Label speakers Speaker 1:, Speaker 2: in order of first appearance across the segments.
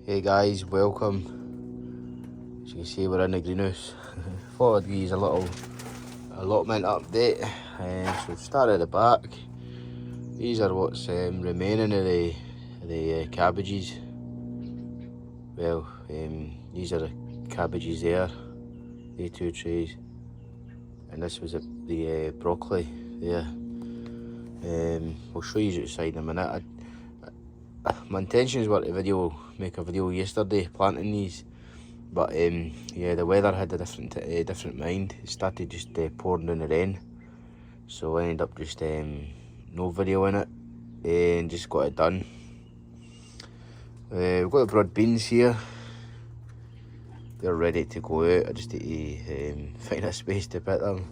Speaker 1: Hey guys, welcome. As you can see, we're in the greenhouse. Thought I'd give you a little allotment update. So we've started at the back. These are what's remaining of the cabbages. Well, these are the cabbages there, the two trays, and this was the broccoli there. I'll show you outside in a minute. My intentions were to make a video yesterday planting these, but yeah, the weather had a different mind. It started just pouring down the rain, so I ended up just no video in it and just got it done. We've got the broad beans here. They're ready to go out. I just need to find a space to put them.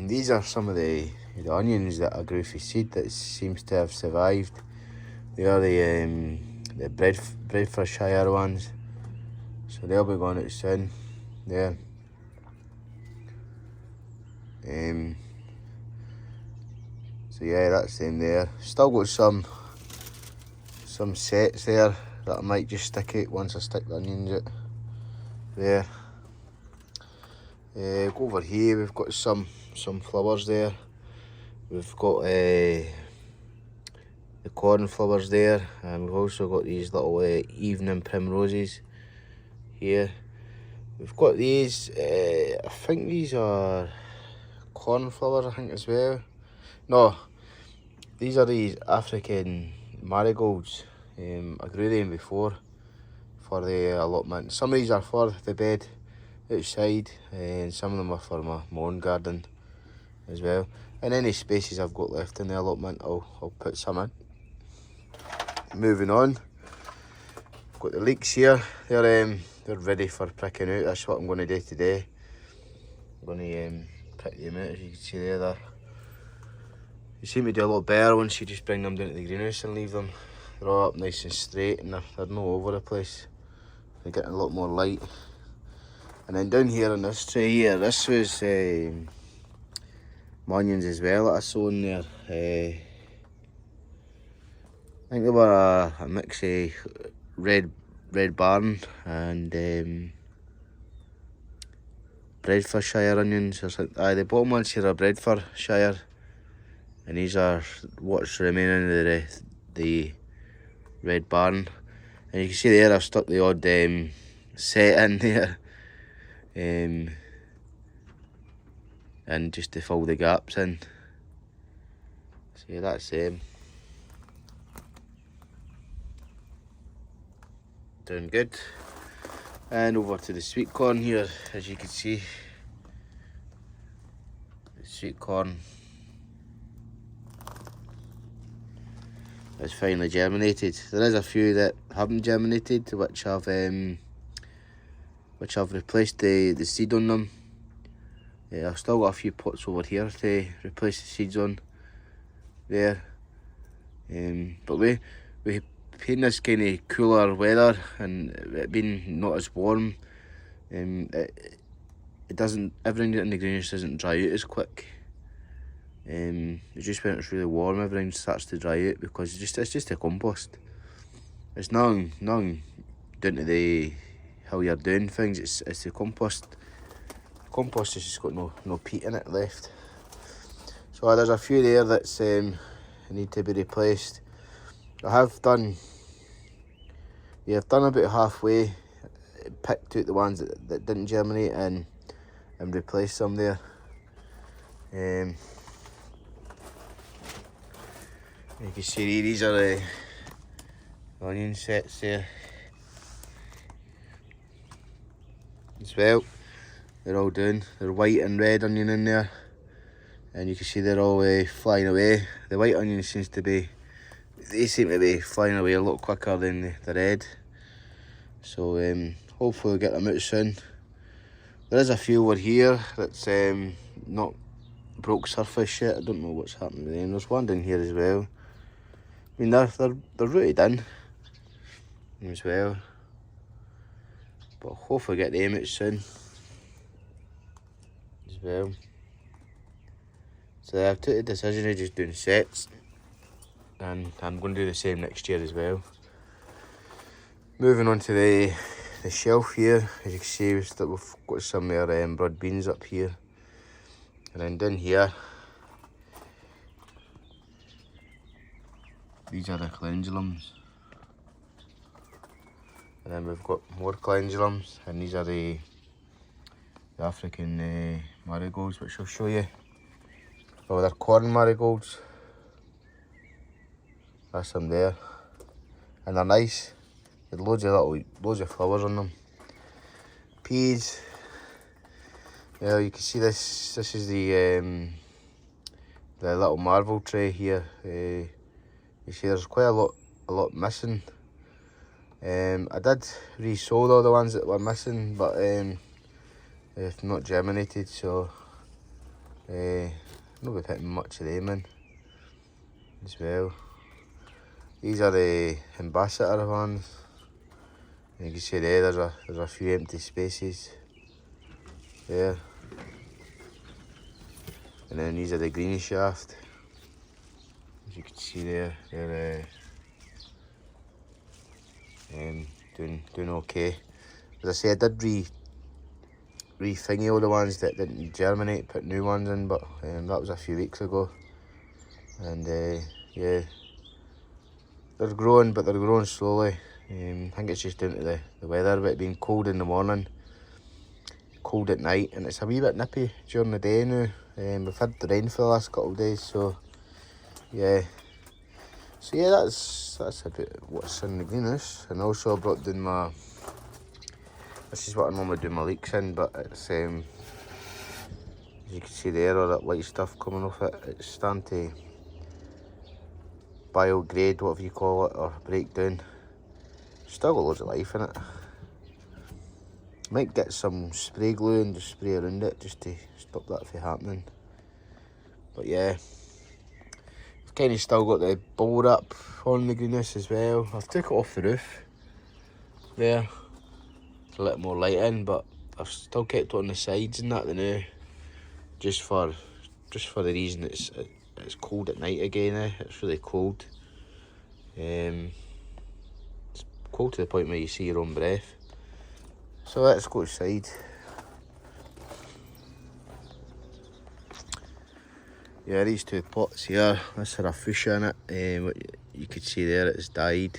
Speaker 1: These are some of the onions that I grew for seed that seems to have survived. They are the Bedfordshire ones, so they'll be going out soon. Yeah. So yeah, that's them there. Still got some sets there that I might just stick out once I stick the onions out. There. Go over here. We've got some flowers there. We've got the cornflowers there, and we've also got these little evening primroses here. We've got these, I think these are cornflowers, I think, as well. No, these are these African marigolds. I grew them before for the allotment. Some of these are for the bed outside, and some of them are for my own garden as well. And any spaces I've got left in the allotment, I'll put some in. Moving on, got the leeks here. They're ready for pricking out. That's what I'm going to do today. I'm going to pick them out. As you can see there, they seem to do a lot better once you just bring them down to the greenhouse and leave them. They're all up nice and straight, and they're not all over the place. They're getting a lot more light. And then down here on this tray here, this was my onions as well that I sown there. I think they were a mix of red barn and Bedfordshire onions or something. The bottom ones here are Bedfordshire, and these are what's remaining of the red barn. And you can see there I've stuck the odd set in there, and just to fill the gaps in. So yeah, that's doing good. And over to the sweet corn here, as you can see. The sweet corn has finally germinated. There is a few that haven't germinated, which I've replaced the seed on them. Yeah, I've still got a few pots over here to replace the seeds on there. But we in this kind of cooler weather and it being not as warm, it doesn't, everything in the greenhouse doesn't dry out as quick. It's just when it's really warm, everything starts to dry out because it's just a compost. It's nothing down to how you're doing things. It's the compost. Compost has just got no peat in it left. So there's a few there that's need to be replaced. I've done about halfway, picked out the ones that didn't germinate and replaced them there. You can see these are the onion sets there as well. They're all doing. They're white and red onion in there, and you can see they're all flying away. The white onion seem to be flying away a lot quicker than the red. So hopefully we'll get them out soon. There is a few over here that's not broke surface yet. I don't know what's happening with them. There's one down here as well. I mean, they're rooted in as well, but hopefully get them out soon as well. So I've took the decision of just doing sets, and I'm going to do the same next year as well. Moving on to the shelf here, as you can see, we've got some broad beans up here, and then down here, these are the calendulums, and then we've got more calendulums, and these are the African marigolds, which I'll show you. Oh, they're corn marigolds. That's them there, and they're nice. There's loads of flowers on them. Peas. Yeah, you can see this. This is the little marvel tray here. You see, there's quite a lot missing. I did resold all the ones that were missing, but they've not germinated, so not be putting much of them in as well. These are the ambassador ones. You can see there, there's a few empty spaces there. And then these are the green shaft. As you can see there, they're doing okay. As I say, I did re-thingy all the ones that didn't germinate, put new ones in, but that was a few weeks ago. And yeah, they're growing, but they're growing slowly. I think it's just down to the weather, but being cold in the morning, cold at night, and it's a wee bit nippy during the day now. We've had the rain for the last couple of days, so yeah. So yeah, that's about what's in the greenhouse. And also I brought down this is what I normally do my leeks in, but it's as you can see there, all that white stuff coming off it, it's starting to biodegrade, whatever you call it, or break down. Still got loads of life in it. Might get some spray glue and just spray around it just to stop that from happening. But yeah, I've kind of still got the bubble wrap on the greenhouse as well. I've took it off the roof there to let more light in, but I've still kept it on the sides and that now, just for the reason it's cold at night again. It's really cold. It's cold to the point where you see your own breath. So let's go outside. Yeah, these two pots here, this had a fuchsia in it. What you could see there, it's died.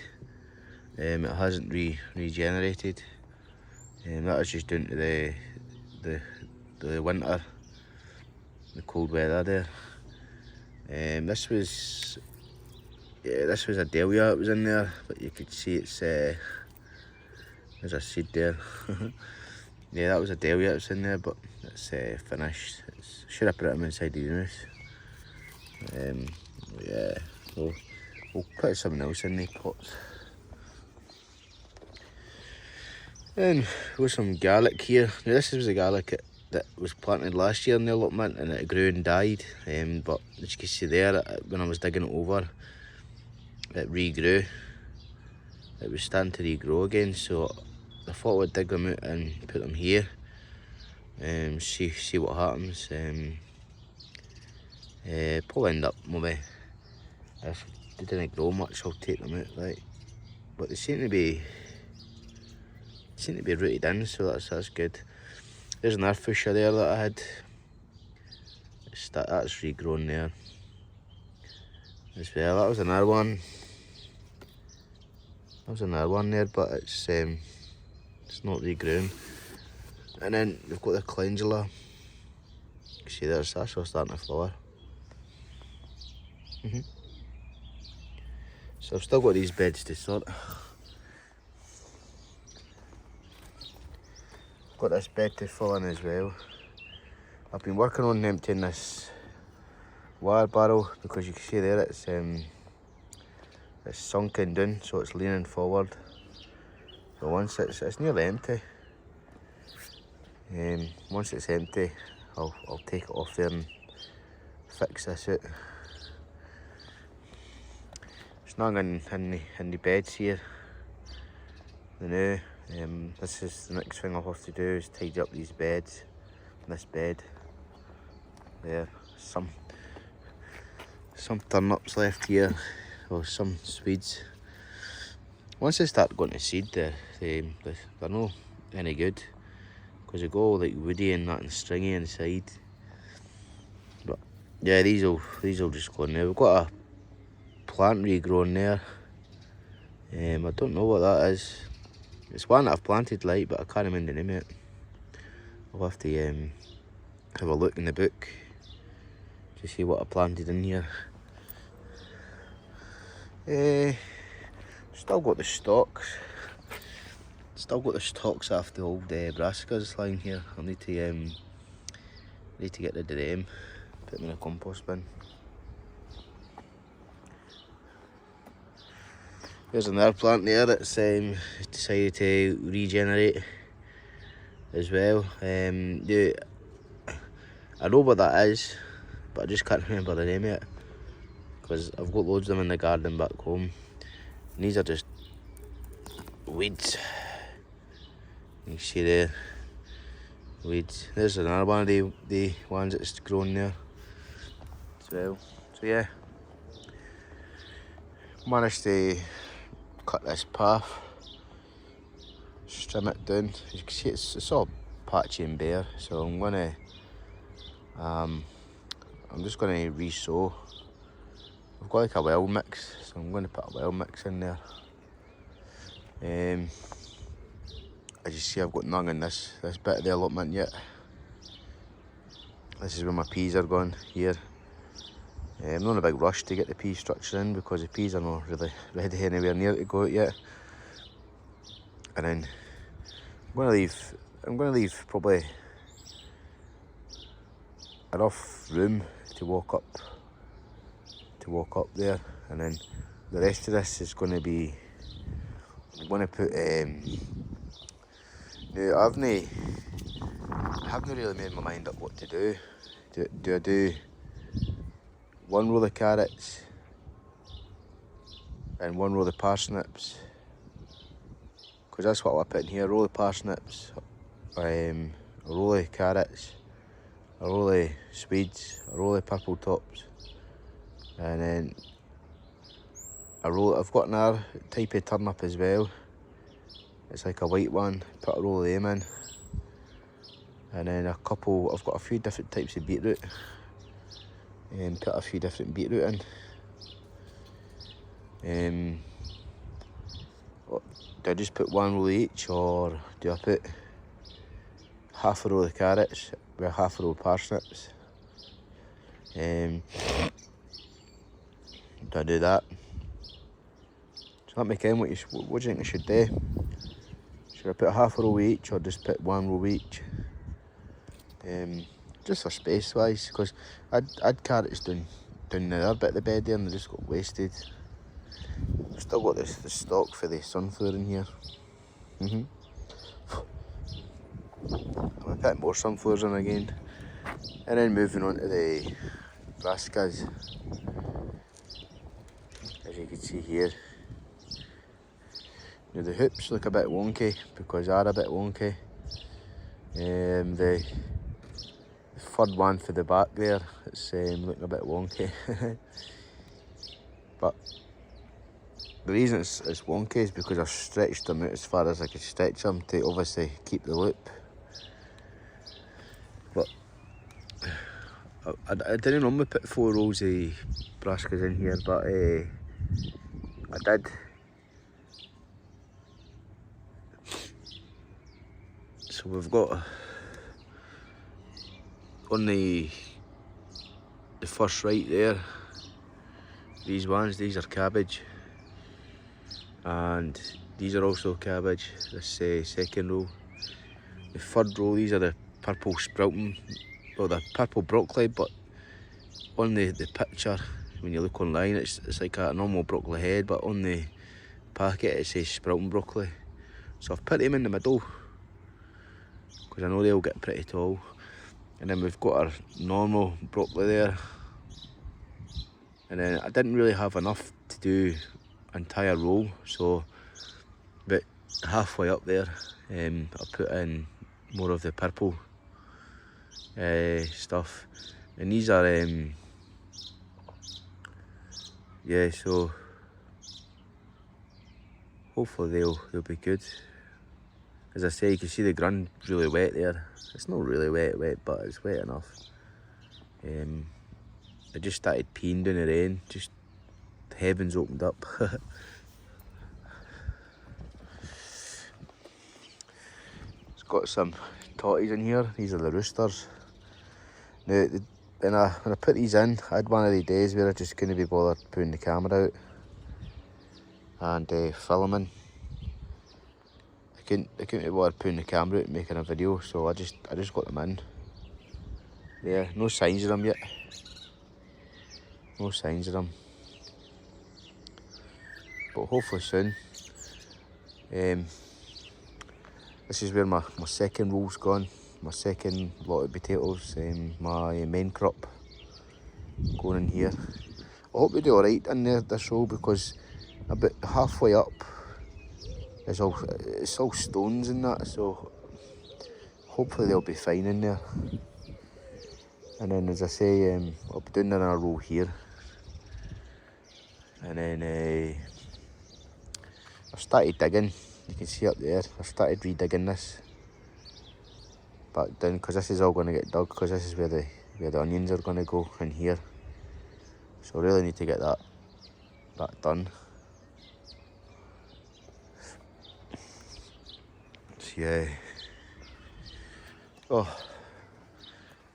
Speaker 1: It hasn't regenerated. That was just down to the winter, the cold weather there. This was a dahlia that was in there, but you could see it's there's a seed there. Yeah, that was a dahlia that's in there, but it's finished. Should have put it inside the unit. Yeah, we'll put something else in these pots. And with some garlic here. Now this was a garlic that was planted last year in the allotment, and it grew and died. But as you can see there, when I was digging it over, it regrew. It was starting to regrow again, so I thought I'd dig them out and put them here. See what happens. Probably end up maybe, if they didn't grow much, I'll take them out, right? But they seem to be rooted in, so that's good. There's another fuchsia there that I had. That's regrown there as well. That was another one. That was another one there, but it's not regrown. And then we've got the calendula. You can see there's actually starting to flower. So I've still got these beds to sort. Got this bed to fill in as well. I've been working on emptying this wire barrel, because you can see there it's sunken down, so it's leaning forward. So once it's nearly empty. Once it's empty, I'll take it off there and fix this out. Snug in the beds here. Now, this is the next thing I'll have to do, is tidy up these beds. This bed there, some turnips left here, or some Swedes. once they start going to seed, they're not any good, because they go like woody and that and stringy inside. But yeah, these'll just go in there. We've got a plant regrowing there. I don't know what that is. It's one that I've planted like, but I can't remember the name of it. I'll have to have a look in the book to see what I planted in here. Still got the stalks. Still got the stalks off the old brassicas lying here. I'll need to get rid of them. Put them in a compost bin. There's another plant there that's decided to regenerate as well. Yeah, I know what that is, but I just can't remember the name of it, because I've got loads of them in the garden back home. And these are just weeds. You can see there, weeds. There's another one of the ones that's grown there as well. So yeah, managed to cut this path, trim it down. As you can see, it's all patchy and bare. So I'm just gonna re-sow. I've got like a well mix, so I'm gonna put a well mix in there. As you see, I've got none in this bit of the allotment yet. This is where my peas are going here. I'm not in a big rush to get the pea structure in, because the peas are not really ready anywhere near to go out yet. And then I'm gonna leave probably enough room to walk up there, and then the rest of this is going to be, I'm going to put now I haven't really made my mind up what to do. Do I do one row of carrots and one row of parsnips? Because that's what I put in here: a row of parsnips, a row of carrots, a row of Swedes, a row of purple tops, and then a row. I've got another type of turnip as well. It's like a white one. Put a row of them in, and then I've got a few different types of beetroot, and put a few different beetroot in. Do I just put one row each, or do I put half a row of carrots with half a row of parsnips? Do I do that? So let me know what do you think I should do? Should I put half a row each, or just put one row each? Just for space wise, because I'd carrots down the other bit of the bed there, and they just got wasted. I've still got the stock for the sunflower in here. I'm gonna put more sunflowers in again, and then moving on to the brassicas. As you can see here, now the hoops look a bit wonky because they are a bit wonky. The third one for the back there, it's looking a bit wonky. But the reason it's wonky is because I've stretched them out as far as I could stretch them to obviously keep the loop. But I didn't normally put 4 rows of brassicas in here, but I did. So we've got on the first right there, these are cabbage, and these are also cabbage. This second row. The third row, these are the purple sprouting, well, the purple broccoli, but on the picture, when you look online, it's like a normal broccoli head, but on the packet it says sprouting broccoli. So I've put them in the middle, because I know they'll get pretty tall. And then we've got our normal broccoli there. And then I didn't really have enough to do an entire row, so about halfway up there, I put in more of the purple stuff. And these are, yeah, so hopefully they'll be good. As I say, you can see the ground really wet there. It's not really wet, but it's wet enough. I just started peeing down the rain, just the heavens opened up. It's got some totties in here. These are the roosters. Now, when I put these in, I had one of the days where I just couldn't be bothered putting the camera out and filming. I couldn't be bothered putting the camera out and making a video, so I just got them in. Yeah, no signs of them yet. No signs of them. But hopefully soon. This is where my second roll's gone. My second lot of potatoes, my main crop going in here. I hope we do alright in there this row, because about halfway up it's all stones and that, so hopefully they'll be fine in there. And then, as I say, I'll be doing another row here. And then I've started digging. You can see up there, I've started re-digging this back down, because this is all going to get dug, because this is where the onions are going to go, in here. So I really need to get that done. So yeah. Oh,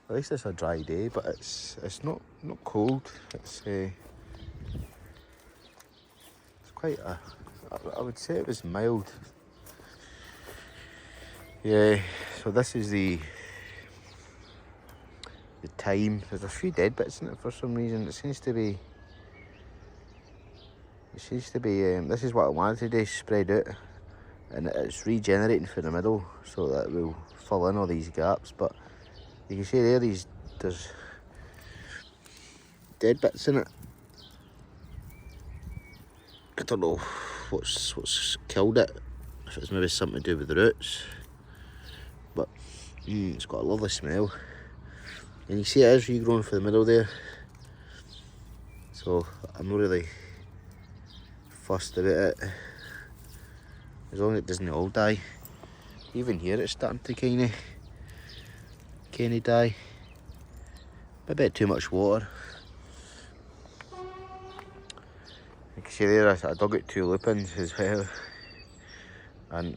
Speaker 1: at least it's a dry day, but it's not cold. It's quite I would say it was mild. Yeah, so this is the thyme. There's a few dead bits in it for some reason. It seems to be, this is what I wanted to do, spread out. And it's regenerating for the middle, so that will fill in all these gaps. But you can see there, there's dead bits in it. I don't know what's killed it, if it's maybe something to do with the roots. But it's got a lovely smell. And you see it is regrowing for the middle there. So I'm not really fussed about it, as long as it doesn't all die. Even here it's starting to kind of die. A bit too much water. You can see there, I dug out 2 lupins as well. And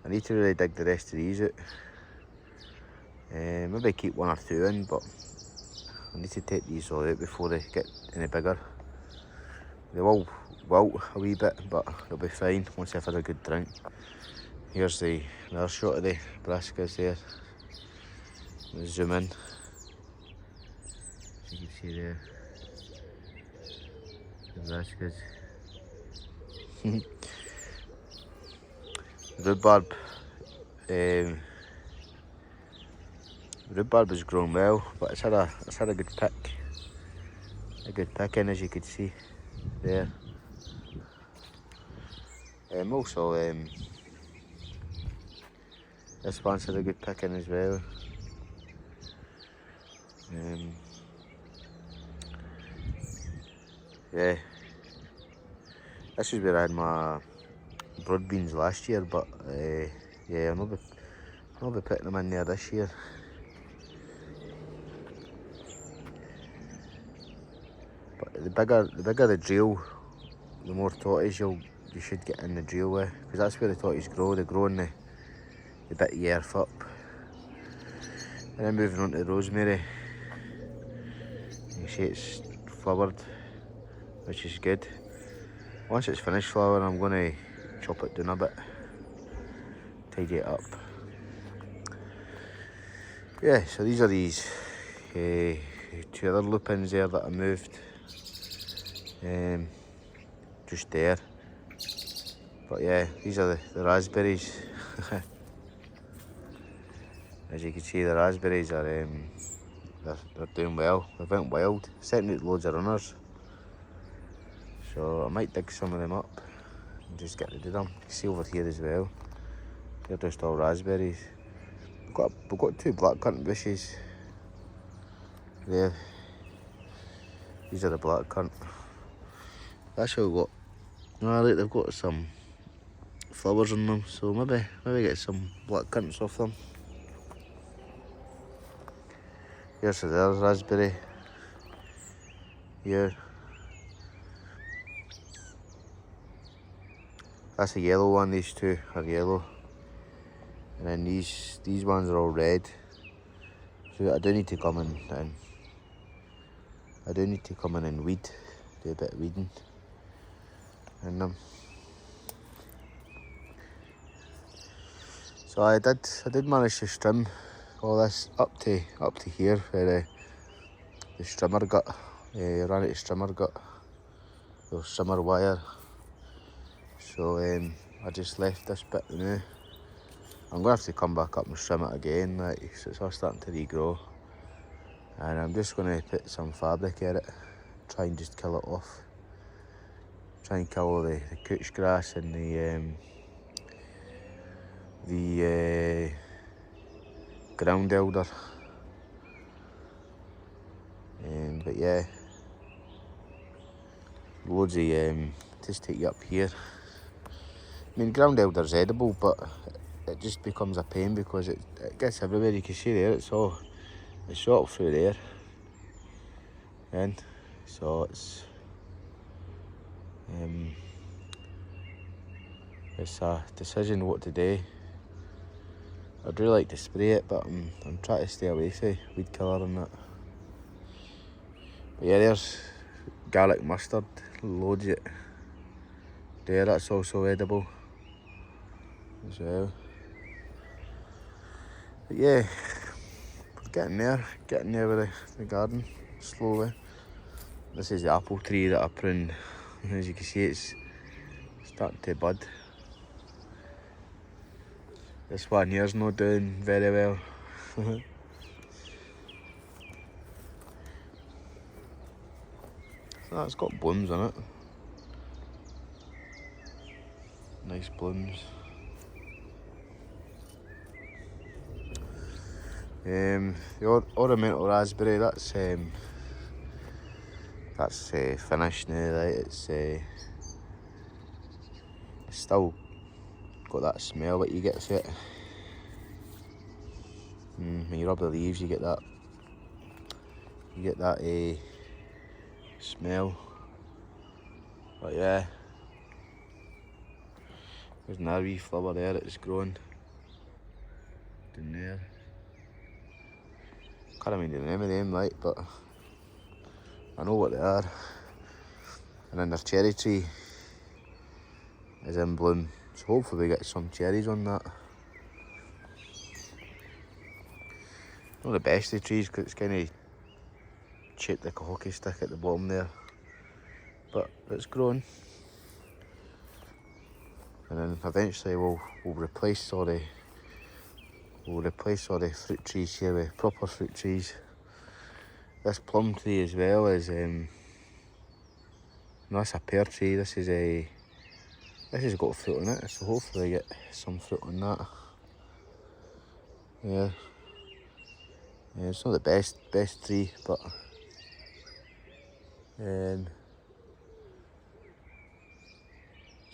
Speaker 1: I need to really dig the rest of these out. Maybe keep 1 or 2 in, but I need to take these all out before they get any bigger. They will wilt a wee bit, but they'll be fine once they've had a good drink. Here's another shot of the brassicas there. Let's zoom in. As you can see there, the brassicas. Rhubarb. Rhubarb has grown well, but it's had a good pick. A good pick in, as you can see there. Also, this one's had a good pick in as well. Yeah, this is where I had my broad beans last year, but yeah, I'll not be putting them in there this year. But the bigger the drill, the more totties you should get in the drill with, because that's where the totties grow. They grow in the bit of the earth up. And then moving on to the rosemary, you see it's flowered, which is good. Once it's finished flowering, I'm going to chop it down a bit, tidy it up. Yeah, so these are these 2 other lupins there that I moved, just there. But yeah, these are the raspberries. As you can see, the raspberries are they're doing well. They went wild, setting out loads of runners. So I might dig some of them up and just get rid of them. You can see over here as well, they're just all raspberries. We've got 2 blackcurrant bushes there. These are the blackcurrant. That's how we got No, look, they've got some flowers on them, so maybe get some black currants off them. Here's there's raspberry. Here. That's a yellow one, these two are yellow. And then these ones are all red. So I do need to come in and weed, do a bit of weeding in them. So I did manage to trim all this up to here where the strimmer gut, ran out of strimmer gut, or strimmer wire. So I just left this bit now. I'm going to have to come back up and trim it again, like, so it's all starting to regrow. And I'm just going to put some fabric in it, try and just kill it off. Try and kill all the couch grass and the ground elder. But yeah, loads of just take you up here. I mean, ground elder's edible, but it just becomes a pain because it gets everywhere. You can see there, it's shot through there. And so it's a decision what to do. I'd really like to spray it, but I'm trying to stay away from weed killer and that. But yeah, there's garlic mustard, loads of it there. That's also edible as well. But yeah, we're getting there with the garden slowly. This is the apple tree that I pruned. As you can see, it's starting to bud. This one here's not doing very well. So it's got blooms on it. Nice blooms. The ornamental raspberry, that's finished now, right? It's still got that smell that you get from it. When you rub the leaves, you get that smell. But yeah, there's another wee flower there that's growing down there. Can't remember the name of them, like, but I know what they are. And then their cherry tree is in bloom, so hopefully we get some cherries on that. Not the best of trees because it's kind of shaped like a hockey stick at the bottom there, but it's growing. And then eventually we'll replace all the fruit trees here with proper fruit trees. This plum tree as well is no, that's a pear tree. This has got fruit on it, so hopefully I get some fruit on that. Yeah, it's not the best tree, but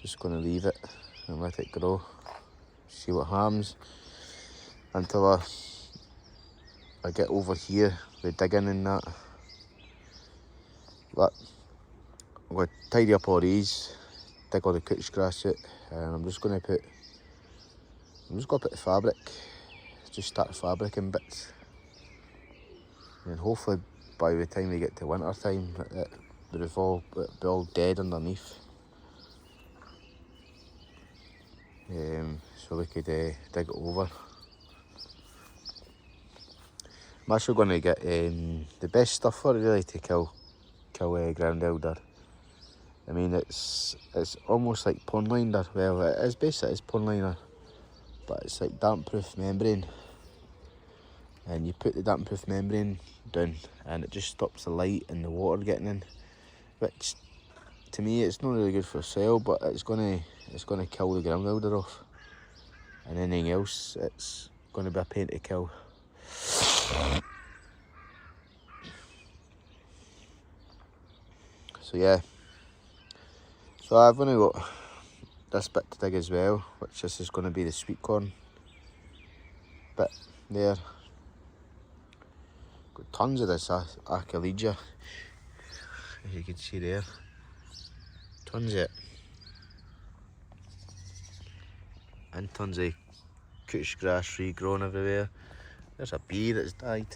Speaker 1: just gonna leave it and let it grow. See what happens until I get over here with digging and that. But I'm going to tidy up all these, dig all the couch grass out, and I'm just going to put fabric, just start fabricing bits. And hopefully by the time we get to winter time, it'll be all dead underneath. So we could dig it over. I'm actually going to get the best stuff for it really to kill ground elder. I mean, it's almost like pond liner. Well, it is basically pond liner, but it's like damp-proof membrane. And you put the damp-proof membrane down, and it just stops the light and the water getting in. Which, to me, it's not really good for sale, but it's gonna kill the ground elder off. And anything else, it's gonna be a pain to kill. So yeah, So I've only got this bit to dig as well, which this is going to be the sweet corn bit there. Got tons of this Achalegia, as you can see there. Tons of it. And tons of couch grass regrowing everywhere. There's a bee that's died.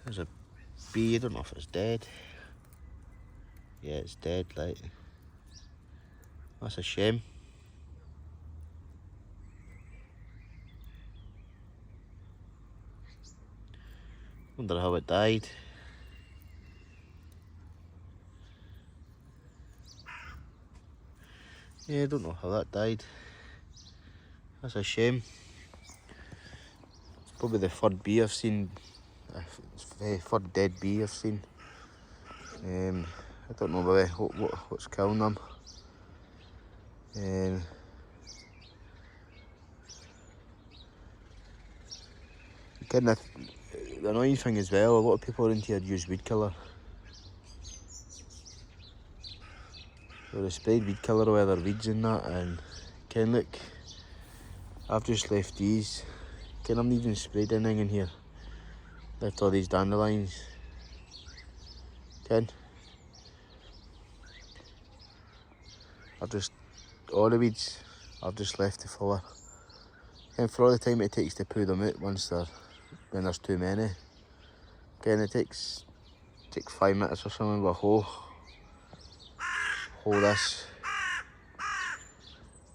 Speaker 1: There's a bee, I don't know if it's dead. Yeah, it's dead, like. That's a shame. Wonder how it died. Yeah, I don't know how that died. That's a shame. It's probably the third bee I've seen. Third dead bee I've seen. I don't know really what's killing them. Kind of the annoying thing as well, a lot of people around here use weed killer. So they sprayed weed killer over their weeds and that, and Ken, look, I've just left these. Ken, I've not even sprayed anything in here. Left all these dandelions. Ken, I've just, all the weeds, I've just left to flower. And for all the time it takes to pull them out when there's too many. Again, it takes 5 minutes or something with a hoe this.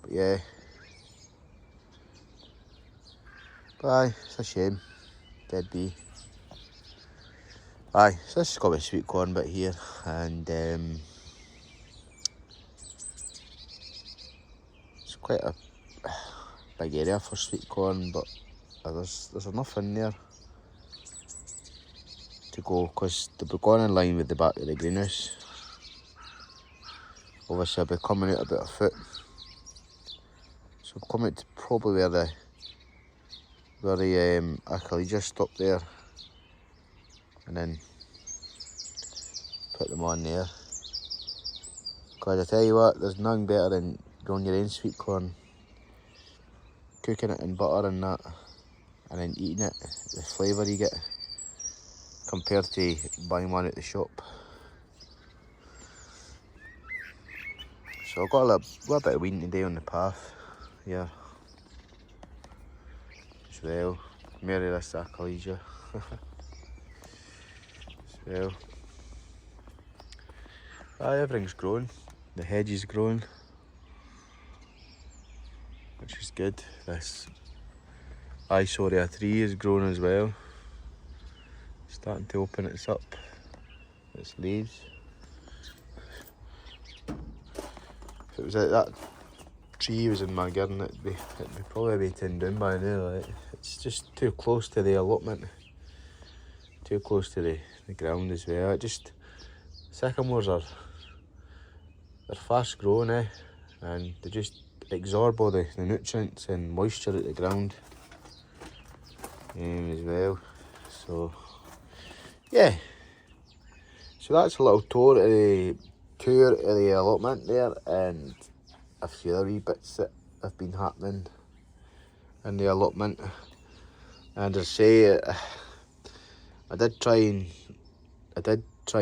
Speaker 1: But yeah. But aye, it's a shame. Dead bee. Aye, so this has got a sweet corn bit here, and it's quite a big area for sweet corn, but there's enough in there to go, because they'll be going in line with the back of the greenhouse. Obviously I'll be coming out about a foot, so I'll come out to probably where the Achalegia stopped there, and then put them on there. Because I tell you what, there's nothing better than growing your own sweet corn, cooking it in butter and that, and then eating it, the flavour you get, compared to buying one at the shop. So I've got a little bit of weeding to do on the path here as well. More of this Achalegia as well. Aye, everything's growing. The hedge is growing, which is good. This Isoria tree is growing as well. Starting to open its leaves. If it was like that tree was in my garden, it'd be probably be taken down by now. Like, it's just too close to the allotment, too close to the ground as well. Sycamores they're fast growing, and they just absorb all the nutrients and moisture at the ground as well. So yeah, so that's a little tour of the allotment there, and a few other wee bits that have been happening in the allotment. And as I say, I did try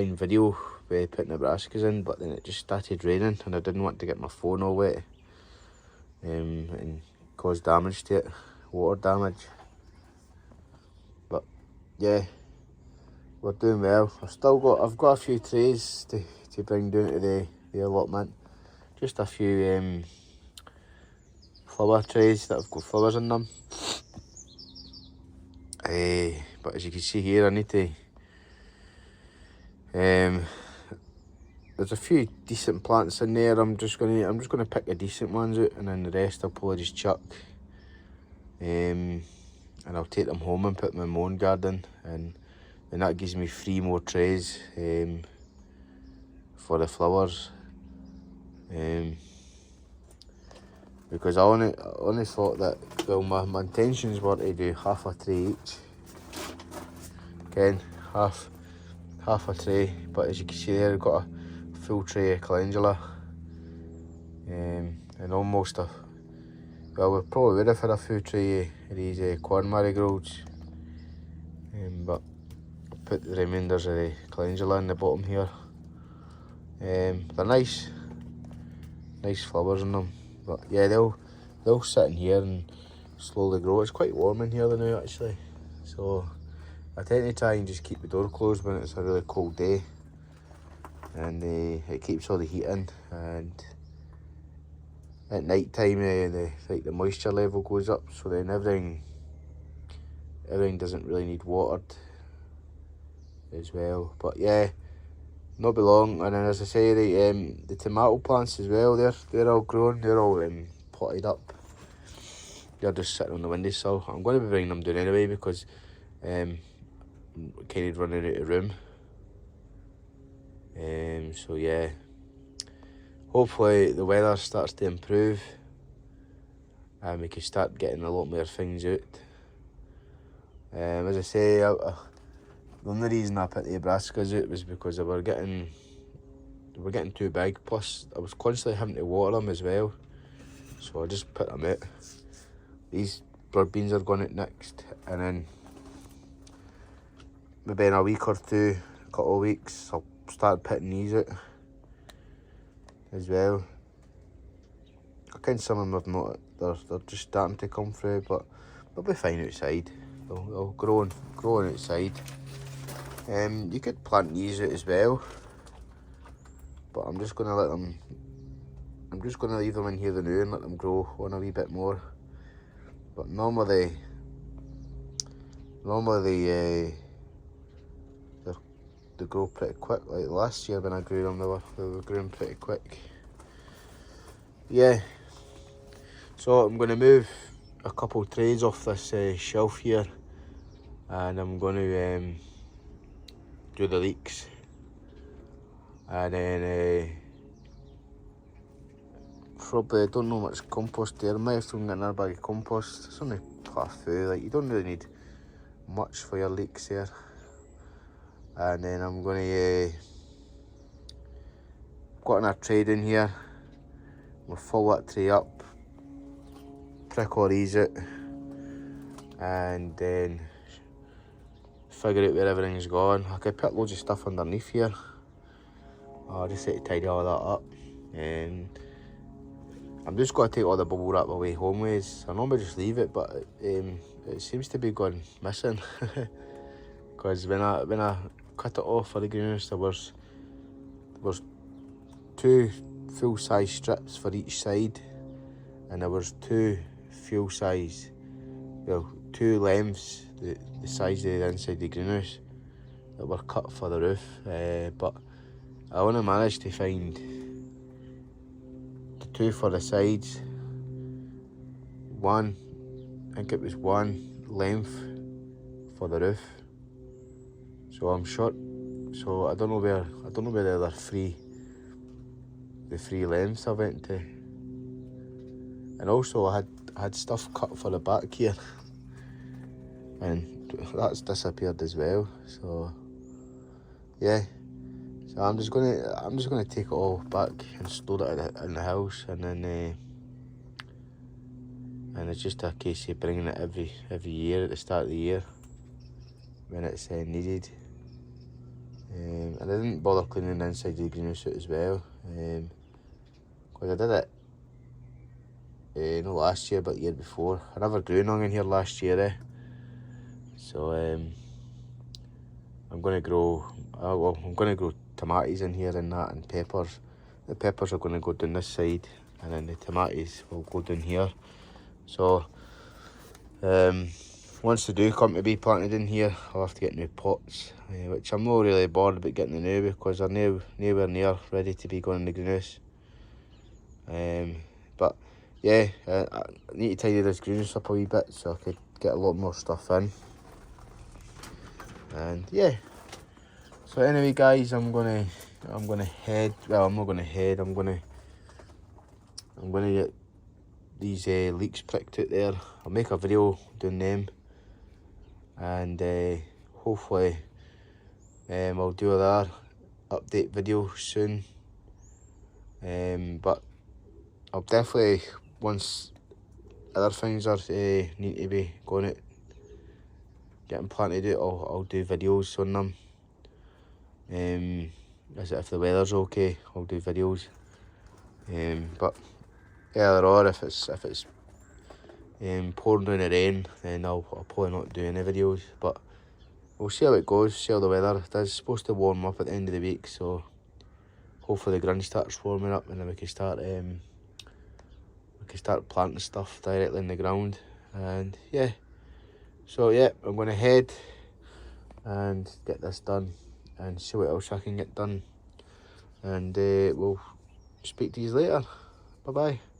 Speaker 1: and video by putting the brassicas in, but then it just started raining and I didn't want to get my phone all wet and cause damage to it, water damage. But yeah, we're doing well. I've got a few trays to bring down to the allotment. Just a few flower trays that have got flowers in them. But as you can see here, I need to there's a few decent plants in there. I'm just gonna pick the decent ones out, and then the rest I'll probably just chuck. And I'll take them home and put them in my own garden, and then that gives me 3 more trays for the flowers. Because I only thought that, well, my intentions were to do half a tray each. Again, half a tray, but as you can see there, I've got a full tray of calendula, and almost a, well, we probably would have had a full tray of these corn marigolds, but I put the remainders of the calendula in the bottom here. They're nice flowers in them, but yeah, they'll sit in here and slowly grow. It's quite warm in here now actually, so I tend to try and just keep the door closed when it's a really cold day, and it keeps all the heat in, and at night time the moisture level goes up, so then everything doesn't really need watered as well. But yeah, not be long, and then as I say, the tomato plants as well, they're all grown, they're all potted up. They're just sitting on the windowsill. I'm going to be bringing them down anyway because I'm kind of running out of room. So yeah, hopefully the weather starts to improve and we can start getting a lot more things out. As I say, the only reason I put the brassicas out was because they were getting too big, plus I was constantly having to water them as well, so I just put them out. These broad beans are going out next, and then maybe in a week or two, a couple of weeks, I'll start putting these out as well. I think some of them have not, they're just starting to come through, but they'll be fine outside. They'll grow on outside. You could plant these out as well, but I'm just going to leave them in here now and let them grow on a wee bit more. But normally they grow pretty quick. Like last year when I grew them, they were growing pretty quick. Yeah, so I'm going to move a couple trays off this shelf here, and I'm going to do the leeks, and then probably, I don't know much compost there. I might have thrown in another bag of compost. It's only half full, like you don't really need much for your leeks there. And then I'm going to got in a tray down here. We'll fill that tray up, prick all these out, and then figure out where everything's gone. I could put loads of stuff underneath here. I'll just have to tidy all that up, and I'm just going to take all the bubble wrap away homeways. I normally just leave it, but it seems to be gone missing. Because when I cut it off for the greenhouse, there was 2 full-size strips for each side, and there was 2 full-size, well, 2 lengths the size of the inside the greenhouse that were cut for the roof. But I only managed to find the 2 for the sides. I think it was 1 length for the roof. So I'm short. So I don't know where the other 3 lengths I went to. And also I had stuff cut for the back here, and that's disappeared as well. So yeah. So I'm just gonna take it all back and store it in the house, and then and it's just a case of bringing it every year at the start of the year when it's needed. And I didn't bother cleaning the inside of the greenhouse out as well, because I did it not last year but the year before. I never grew nothing in here last year, so I'm gonna grow tomatoes in here and that, and peppers. The peppers are going to go down this side, and then the tomatoes will go down here. So once they do come to be planted in here, I'll have to get new pots, which I'm not really bothered about getting them now because they're nowhere near ready to be going in the greenhouse. But yeah, I need to tidy this greenhouse up a wee bit so I could get a lot more stuff in. And yeah, so anyway guys, I'm gonna head. Well, I'm not gonna head. I'm gonna get these leeks pricked out there. I'll make a video doing them, and hopefully I'll do another update video soon But I'll definitely, once other things are need to be going out, getting planted out, I'll do videos on them. As if the weather's okay, I'll do videos. But earlier on, if it's pouring down the rain, then I'll probably not do any videos. But we'll see how it goes, see how the weather. It's supposed to warm up at the end of the week, so hopefully the ground starts warming up, and then we can start planting stuff directly in the ground. And yeah, so yeah, I'm going to head and get this done and see what else I can get done. And we'll speak to you later. Bye bye.